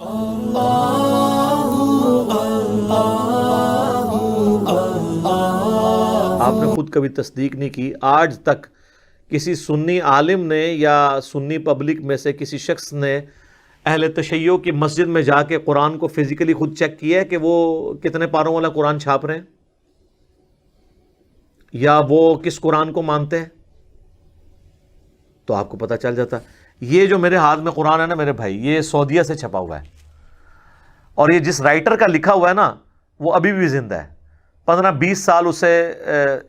آپ نے خود کبھی تصدیق نہیں کی، آج تک کسی سنی عالم نے یا سنی پبلک میں سے کسی شخص نے اہل تشیع کی مسجد میں جا کے قرآن کو فزیکلی خود چیک کیا ہے کہ وہ کتنے پاروں والا قرآن چھاپ رہے ہیں یا وہ کس قرآن کو مانتے ہیں؟ تو آپ کو پتہ چل جاتا. یہ جو میرے ہاتھ میں قرآن ہے نا میرے بھائی، یہ سعودیہ سے چھپا ہوا ہے، اور یہ جس رائٹر کا لکھا ہوا ہے نا وہ ابھی بھی زندہ ہے. 15-20 سال اسے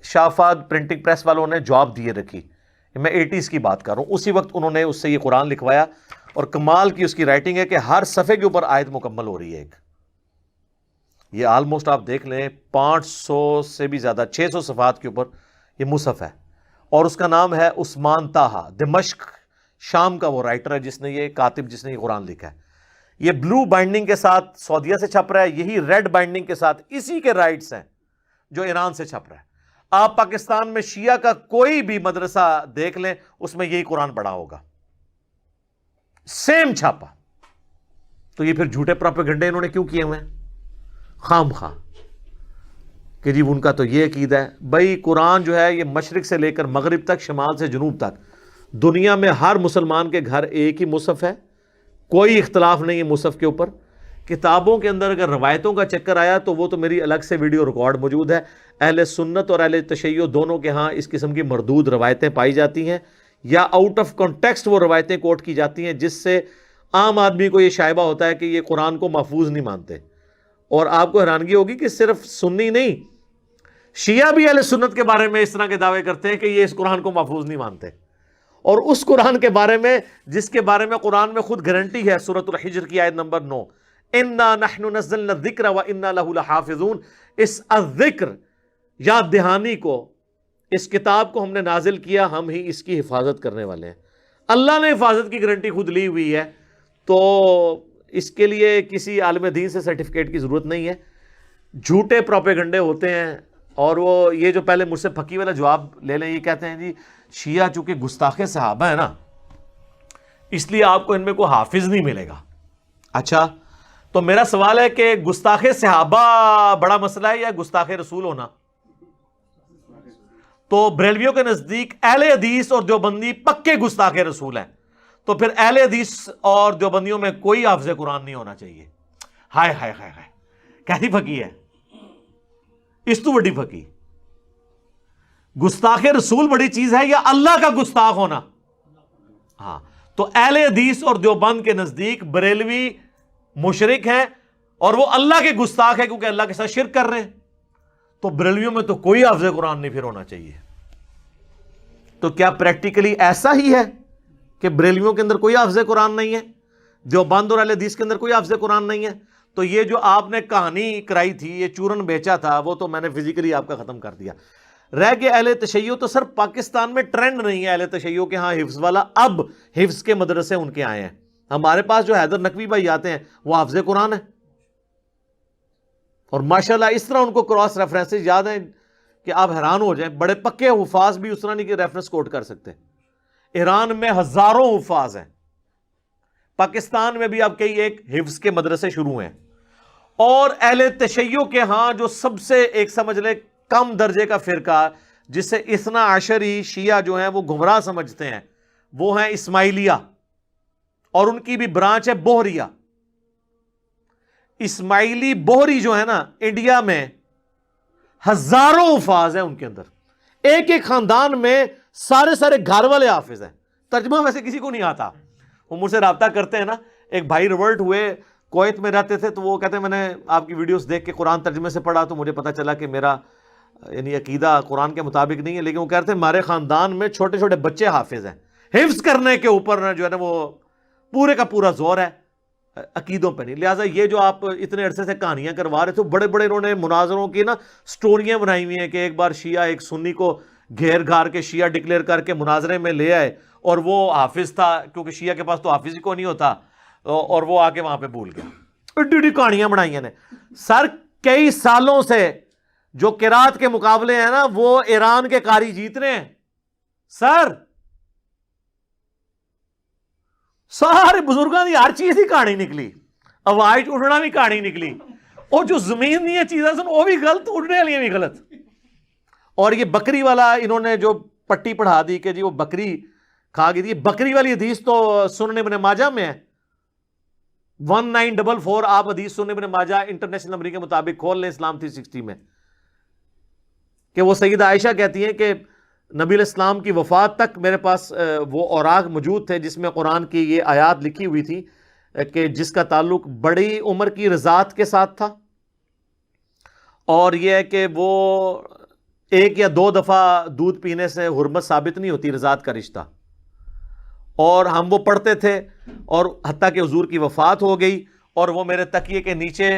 شافاد پرنٹنگ پریس والوں نے جاب دیے رکھی. میں 80s کی بات کر رہا ہوں. اسی وقت انہوں نے اس سے یہ قرآن لکھوایا، اور کمال کی اس کی رائٹنگ ہے کہ ہر صفحے کے اوپر آیت مکمل ہو رہی ہے ایک. یہ آلموسٹ آپ دیکھ لیں 500 سے بھی زیادہ، 600 صفحات کے اوپر یہ مصحف ہے، اور اس کا نام ہے عثمان طٰہٰ. دمشق شام کا وہ رائٹر ہے جس نے یہ کاتب جس نے یہ قرآن لکھا ہے. یہ بلو بائنڈنگ کے ساتھ سعودیہ سے چھپ رہا ہے، یہی ریڈ بائنڈنگ کے ساتھ اسی کے رائٹس ہیں جو ایران سے چھپ رہا ہے. آپ پاکستان میں شیعہ کا کوئی بھی مدرسہ دیکھ لیں، اس میں یہی قرآن پڑھا ہوگا، سیم چھاپا. تو یہ پھر جھوٹے پروپیگنڈے انہوں نے کیوں کیے ہوئے ہیں خام خواہ کہ جی ان کا تو یہ عقیدہ ہے. بھائی قرآن جو ہے یہ مشرق سے لے کر مغرب تک، شمال سے جنوب تک، دنیا میں ہر مسلمان کے گھر ایک ہی مصحف ہے، کوئی اختلاف نہیں ہے مصحف کے اوپر. کتابوں کے اندر اگر روایتوں کا چکر آیا تو وہ تو میری الگ سے ویڈیو ریکارڈ موجود ہے. اہل سنت اور اہل تشیع دونوں کے ہاں اس قسم کی مردود روایتیں پائی جاتی ہیں، یا آؤٹ آف کانٹیکسٹ وہ روایتیں کوٹ کی جاتی ہیں جس سے عام آدمی کو یہ شائبہ ہوتا ہے کہ یہ قرآن کو محفوظ نہیں مانتے. اور آپ کو حیرانگی ہوگی کہ صرف سنی نہیں، شیعہ بھی اہل سنت کے بارے میں اس طرح کے دعوے کرتے ہیں کہ یہ اس قرآن کو محفوظ نہیں مانتے. اور اس قرآن کے بارے میں جس کے بارے میں قرآن میں خود گارنٹی ہے، سورۃ الحجر کی آیت نمبر 9، اِنَّا نَحْنُ نَزَّلْنَا الذِّكْرَ وَإِنَّا لَهُ لَحَافِظُونَ. اس الذکر یاد دہانی کو، اس کتاب کو ہم نے نازل کیا، ہم ہی اس کی حفاظت کرنے والے ہیں. اللہ نے حفاظت کی گارنٹی خود لی ہوئی ہے، تو اس کے لیے کسی عالم دین سے سرٹیفکیٹ کی ضرورت نہیں ہے. جھوٹے پروپیگنڈے ہوتے ہیں. اور وہ یہ جو پہلے مجھ سے پھکی والا جواب لے لیں، یہ کہتے ہیں جی شیعہ چونکہ گستاخ صحابہ ہے نا اس لیے آپ کو ان میں کوئی حافظ نہیں ملے گا. اچھا، تو میرا سوال ہے کہ گستاخ صحابہ بڑا مسئلہ ہے یا گستاخ رسول ہونا؟ تو بریلویوں کے نزدیک اہل حدیث اور دیوبندی پکے گستاخ رسول ہیں، تو پھر اہل حدیث اور دیوبندیوں میں کوئی حافظ قرآن نہیں ہونا چاہیے. ہائے ہائے ہائے ہائے، کیسی پھکی ہے اس تو بڑی پھکی. گستاخ رسول بڑی چیز ہے یا اللہ کا گستاخ ہونا؟ ہاں، تو اہل حدیث اور دیوبند کے نزدیک بریلوی مشرک ہیں اور وہ اللہ کے گستاخ ہیں کیونکہ اللہ کے ساتھ شرک کر رہے ہیں. تو بریلویوں میں تو کوئی حافظ قرآن نہیں پھر ہونا چاہیے. تو کیا پریکٹیکلی ایسا ہی ہے کہ بریلویوں کے اندر کوئی حافظ قرآن نہیں ہے، دیوبند اور اہل حدیث کے اندر کوئی حافظ قرآن نہیں ہے؟ تو یہ جو آپ نے کہانی کرائی تھی، یہ چورن بیچا تھا، وہ تو میں نے فزیکلی آپ کا ختم کر دیا. رہ کے اہل تشیع تو سر پاکستان میں ٹرینڈ نہیں ہے اہل تشیع کے ہاں حفظ والا. اب حفظ کے مدرسے ان کے آئے ہیں. ہمارے پاس جو حیدر نقوی بھائی آتے ہیں وہ حافظ قرآن ہے، اور ماشاءاللہ اس طرح ان کو کراس ریفرنسز یاد ہیں کہ آپ حیران ہو جائیں. بڑے پکے حفاظ بھی اس طرح نہیں کہ ریفرنس کوٹ کر سکتے. ایران میں ہزاروں حفاظ ہیں، پاکستان میں بھی اب کئی ایک حفظ کے مدرسے شروع ہیں. اور اہل تشیع کے ہاں جو سب سے ایک سمجھ لے کم درجے کا فرقہ جسے اثنا عشری شیعہ جو ہیں وہ گمراہ سمجھتے ہیں، وہ ہیں اسماعیلیہ، اور ان کی بھی برانچ ہے بوہریہ. اسماعیلی بوہری جو ہے نا انڈیا میں ہزاروں حفاظ ہیں ان کے اندر. ایک ایک خاندان میں سارے گھر والے حافظ ہیں. ترجمہ ویسے کسی کو نہیں آتا. وہ مجھ سے رابطہ کرتے ہیں نا، ایک بھائی ریورٹ ہوئے، کویت میں رہتے تھے، تو وہ کہتے ہیں میں نے آپ کی ویڈیوز دیکھ کے قرآن ترجمے سے پڑھا تو مجھے پتہ چلا کہ میرا یعنی عقیدہ قرآن کے مطابق نہیں ہے، لیکن وہ کہتے ہیں ہمارے خاندان میں چھوٹے چھوٹے بچے حافظ ہیں. حفظ کرنے کے اوپر جو ہے نا وہ پورے کا پورا زور ہے، عقیدوں پہ نہیں. لہٰذا یہ جو آپ اتنے عرصے سے کہانیاں کروا رہے تھے، بڑے بڑے انہوں نے مناظروں کی نا سٹوریاں بنائی ہوئی ہیں کہ ایک بار شیعہ ایک سنی کو گھیر گھار کے شیعہ ڈکلیئر کر کے مناظرے میں لے آئے، اور وہ حافظ تھا کیونکہ شیعہ کے پاس تو حافظ ہی کو نہیں ہوتا، اور وہ آ کے وہاں پہ بھول گیا. ایڈی کہانیاں بنائی ہیں. سر کئی سالوں سے جو قرات کے مقابلے ہیں نا وہ ایران کے قاری جیت رہے ہیں. سر سارے بزرگوں کی ہر چیز ہی کہانی نکلی. آواز اڑنا بھی کہانی نکلی، اور جو زمین نہیں ہے چیزیں سن وہ بھی غلط، اڑنے والی بھی غلط. اور یہ بکری والا انہوں نے جو پٹی پڑھا دی کہ جی وہ بکری کھا گئی تھی، بکری والی حدیث تو سنن ابن ماجہ میں ہے 1944. آپ حدیث سنن ابن ماجہ انٹرنیشنل نمبر کے مطابق کھول لیں اسلام 360 میں، کہ وہ سیدہ عائشہ کہتی ہیں کہ نبی علیہ السلام کی وفات تک میرے پاس وہ اوراق موجود تھے جس میں قرآن کی یہ آیات لکھی ہوئی تھی کہ جس کا تعلق بڑی عمر کی رضاعت کے ساتھ تھا، اور یہ ہے کہ وہ 1 یا 2 دفعہ دودھ پینے سے حرمت ثابت نہیں ہوتی رضاعت کا رشتہ، اور ہم وہ پڑھتے تھے، اور حتیٰ کہ حضور کی وفات ہو گئی اور وہ میرے تکیے کے نیچے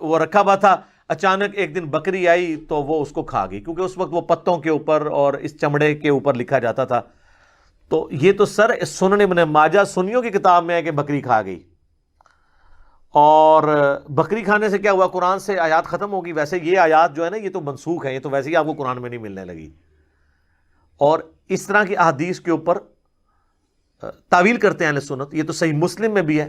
وہ رکھا ہوا تھا، اچانک ایک دن بکری آئی تو وہ اس کو کھا گئی، کیونکہ اس وقت وہ پتوں کے اوپر اور اس چمڑے کے اوپر لکھا جاتا تھا. تو یہ تو سر سنن ابن ماجہ سنیوں کی کتاب میں ہے کہ بکری کھا گئی. اور بکری کھانے سے کیا ہوا؟ قرآن سے آیات ختم ہوگی. ویسے یہ آیات جو ہے نا یہ تو منسوخ ہے، یہ تو ویسے ہی آپ کو قرآن میں نہیں ملنے لگی. اور اس طرح کی احادیث کے اوپر تعویل کرتے ہیں اہل سنت. یہ تو صحیح مسلم میں بھی ہے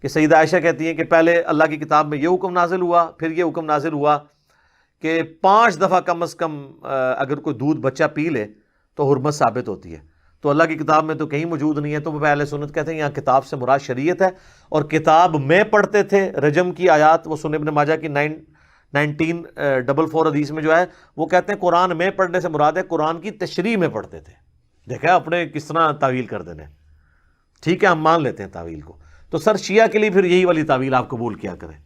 کہ سیدہ عائشہ کہتی ہیں کہ پہلے اللہ کی کتاب میں یہ حکم نازل ہوا، پھر یہ حکم نازل ہوا کہ 5 دفعہ کم از کم اگر کوئی دودھ بچہ پی لے تو حرمت ثابت ہوتی ہے. تو اللہ کی کتاب میں تو کہیں موجود نہیں ہے. تو وہ اہل سنت کہتے ہیں یہاں کتاب سے مراد شریعت ہے، اور کتاب میں پڑھتے تھے رجم کی آیات، وہ سنن ابن ماجہ کی 1944 حدیث میں جو ہے وہ کہتے ہیں قرآن میں پڑھنے سے مراد ہے قرآن کی تشریح میں پڑھتے تھے. دیکھا اپنے کس طرح تعویل کر دینے. ٹھیک ہے ہم مان لیتے ہیں تعویل کو. تو سر شیعہ کے لیے پھر یہی والی تعویل آپ قبول کیا کریں.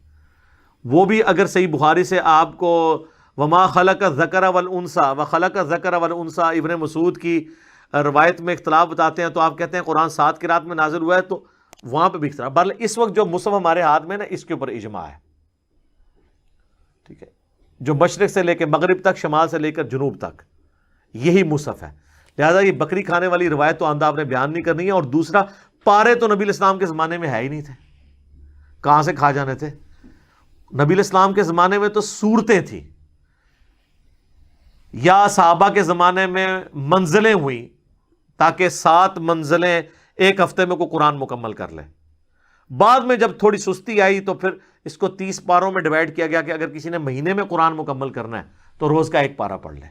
وہ بھی اگر صحیح بخاری سے آپ کو وما خلق الذکر والانثى وخلق الذکر والانثى ابن مسعود کی روایت میں اختلاف بتاتے ہیں، تو آپ کہتے ہیں قرآن 7 قرات میں نازل ہوا ہے، تو وہاں پہ بھی اختلاف. بہرحال اس وقت جو مصحف ہمارے ہاتھ میں نا اس کے اوپر اجماع ہے. ٹھیک ہے، جو مشرق سے لے کے مغرب تک، شمال سے لے کر جنوب تک یہی مصحف ہے. لہذا یہ بکری کھانے والی روایت تو آندہ آپ نے بیان نہیں کرنی ہے. اور دوسرا، پارے تو نبی الاسلام کے زمانے میں ہے ہی نہیں تھے، کہاں سے کھا جانے تھے؟ نبی الاسلام کے زمانے میں تو صورتیں تھیں، یا صحابہ کے زمانے میں منزلیں ہوئیں تاکہ 7 منزلیں ایک ہفتے میں کوئی قرآن مکمل کر لے. بعد میں جب تھوڑی سستی آئی تو پھر اس کو 30 پاروں میں ڈیوائڈ کیا گیا کہ اگر کسی نے مہینے میں قرآن مکمل کرنا ہے تو روز کا 1 پارہ پڑھ لے.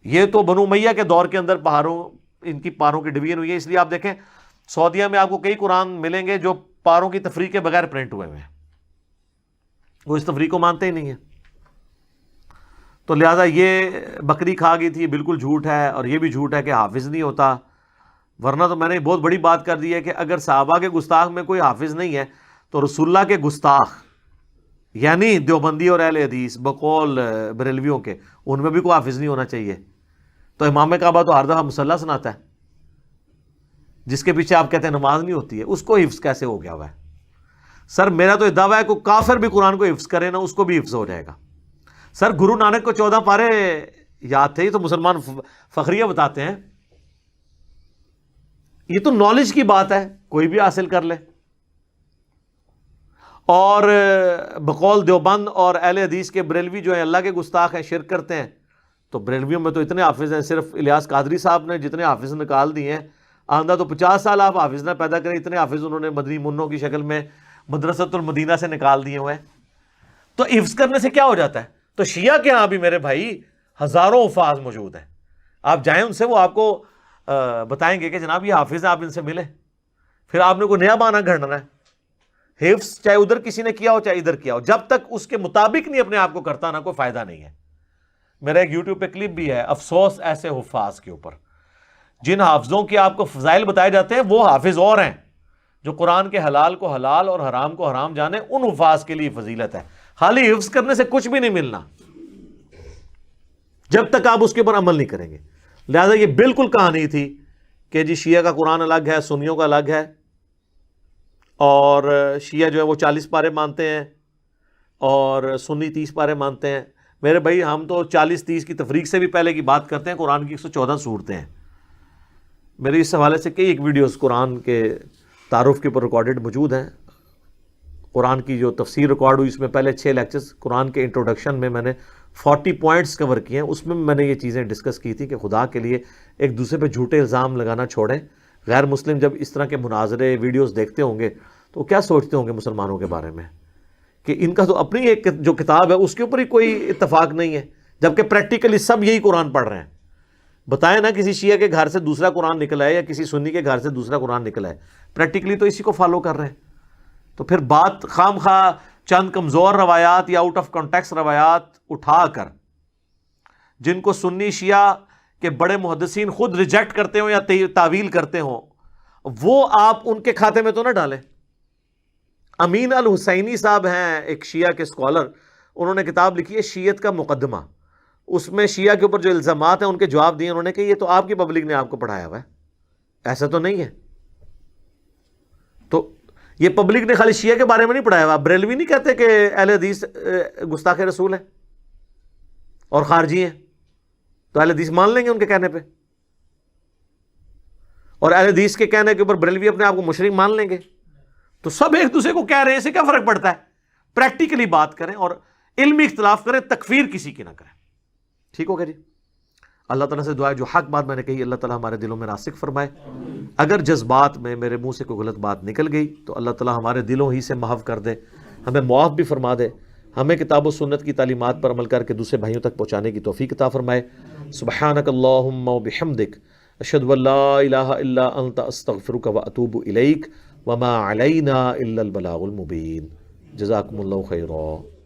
یہ تو بنو امیہ کے دور کے اندر پہاڑوں ان کی پاروں کی ڈویژن ہوئی ہے. اس لیے آپ دیکھیں سعودیہ میں آپ کو کئی قرآن ملیں گے جو پاروں کی تفریق کے بغیر پرنٹ ہوئے ہیں. وہ اس تفریق کو مانتے ہی نہیں ہیں. تو لہٰذا یہ بکری کھا گئی تھی، یہ بالکل جھوٹ ہے. اور یہ بھی جھوٹ ہے کہ حافظ نہیں ہوتا، ورنہ تو میں نے بہت بڑی بات کر دی ہے کہ اگر صحابہ کے گستاخ میں کوئی حافظ نہیں ہے تو رسول اللہ کے گستاخ یعنی دیوبندی اور اہل حدیث بقول بریلویوں کے، ان میں بھی کوئی حافظ نہیں ہونا چاہیے. تو امام کعبہ تو ہر دفعہ مصلی سناتا ہے، جس کے پیچھے آپ کہتے ہیں نماز نہیں ہوتی ہے، اس کو حفظ کیسے ہو گیا ہوا ہے؟ سر میرا تو یہ دعویٰ ہے کہ کافر بھی قرآن کو حفظ کرے نا اس کو بھی حفظ ہو جائے گا. سر گرو نانک کو 14 پارے یاد تھے، یہ تو مسلمان فخریہ بتاتے ہیں. یہ تو نالج کی بات ہے، کوئی بھی حاصل کر لے. اور بقول دیوبند اور اہل حدیث کے بریلوی جو ہیں اللہ کے گستاخ ہیں، شرک کرتے ہیں. تو بریلویوں میں تو اتنے حافظ ہیں، صرف الیاس قادری صاحب نے جتنے حافظ نکال دیے ہیں، آندہ تو 50 سال آپ حافظ نہ پیدا کریں، اتنے حافظ انہوں نے مدنی منوں کی شکل میں مدرسۃ المدینہ سے نکال دیے ہوئے ہیں. تو حفظ کرنے سے کیا ہو جاتا ہے؟ تو شیعہ کے ہاں بھی میرے بھائی ہزاروں حفاظ موجود ہیں. آپ جائیں ان سے، وہ آپ کو بتائیں گے کہ جناب یہ حافظ ہیں، آپ ان سے ملیں. پھر آپ نے کوئی نیا بہانہ گھڑنا ہے. حفظ چاہے ادھر کسی نے کیا ہو چاہے ادھر کیا ہو، جب تک اس کے مطابق نہیں اپنے آپ کو کرتا نا کوئی فائدہ نہیں ہے. میرا ایک یوٹیوب پہ کلپ بھی ہے، افسوس ایسے حفاظ کے اوپر. جن حافظوں کے آپ کو فضائل بتائے جاتے ہیں وہ حافظ اور ہیں جو قرآن کے حلال کو حلال اور حرام کو حرام جانے. ان حفاظ کے لیے فضیلت ہے. خالی حفظ کرنے سے کچھ بھی نہیں ملنا جب تک آپ اس کے اوپر عمل نہیں کریں گے. لہذا یہ بالکل کہانی تھی کہ جی شیعہ کا قرآن الگ ہے، سنیوں کا الگ ہے. اور شیعہ جو ہے وہ 40 پارے مانتے ہیں اور سنی 30 پارے مانتے ہیں. میرے بھائی ہم تو 40-30 کی تفریق سے بھی پہلے کی بات کرتے ہیں. قرآن کی 114 صورتیں ہیں. میری اس حوالے سے کئی ایک ویڈیوز قرآن کے تعارف کے اوپر ریکارڈڈ موجود ہیں. قرآن کی جو تفسیر ریکارڈ ہوئی اس میں پہلے 6 لیکچرز قرآن کے انٹروڈکشن میں میں نے 40 پوائنٹس کور کیے ہیں. اس میں میں نے یہ چیزیں ڈسکس کی تھی کہ خدا کے لیے ایک دوسرے پہ جھوٹے الزام لگانا چھوڑیں. غیر مسلم جب اس طرح کے مناظرے ویڈیوز دیکھتے ہوں گے تو کیا سوچتے ہوں گے مسلمانوں کے بارے میں کہ ان کا تو اپنی ایک جو کتاب ہے اس کے اوپر ہی کوئی اتفاق نہیں ہے، جبکہ پریکٹیکلی سب یہی قرآن پڑھ رہے ہیں۔ بتائیں نا کسی شیعہ کے گھر سے دوسرا قرآن نکلا ہے یا کسی سنی کے گھر سے دوسرا قرآن نکلا ہے، پریکٹیکلی تو اسی کو فالو کر رہے ہیں۔ تو پھر بات خام خواہ چند کمزور روایات یا آؤٹ آف کانٹیکسٹ روایات اٹھا کر، جن کو سنی شیعہ کے بڑے محدثین خود ریجیکٹ کرتے ہوں یا تعویل کرتے ہوں، وہ آپ ان کے کھاتے میں تو نہ ڈالیں۔ امین الحسینی صاحب ہیں ایک شیعہ کے اسکالر، انہوں نے کتاب لکھی ہے شیعت کا مقدمہ، اس میں شیعہ کے اوپر جو الزامات ہیں ان کے جواب دیے انہوں نے کہ یہ تو آپ کی پبلک نے آپ کو پڑھایا ہوا ہے، ایسا تو نہیں ہے۔ تو یہ پبلک نے خالی شیعہ کے بارے میں نہیں پڑھایا ہوا، بریلوی نہیں کہتے کہ اہل حدیث گستاخ رسول ہیں اور خارجی ہیں، تو اہل حدیث مان لیں گے ان کے کہنے پہ، اور اہل حدیث کے کہنے کے اوپر بریلوی اپنے آپ کو مشرک مان لیں گے؟ تو سب ایک دوسرے کو کہہ رہے ہیں، اسے کیا فرق پڑتا ہے؟ پریکٹیکلی بات کریں اور علمی اختلاف کریں، تکفیر کسی کی نہ کریں۔ ٹھیک ہو گیا جی؟ اللہ تعالیٰ سے دعا ہے جو حق بات میں نے کہی اللہ تعالیٰ ہمارے دلوں میں راسخ فرمائے، اگر جذبات میں میرے منہ سے کوئی غلط بات نکل گئی تو اللہ تعالیٰ ہمارے دلوں ہی سے محو کر دے، ہمیں معاف بھی فرما دے، ہمیں کتاب و سنت کی تعلیمات پر عمل کر کے دوسرے بھائیوں تک پہنچانے کی توفیق عطا فرمائے۔ سبحانک اللہم و بحمدک، اشہد ان لا الہ الا انت، استغفرک و اتوب الیک، وما علینا الا البلاغ المبین۔ جزاکم اللہ خیرا۔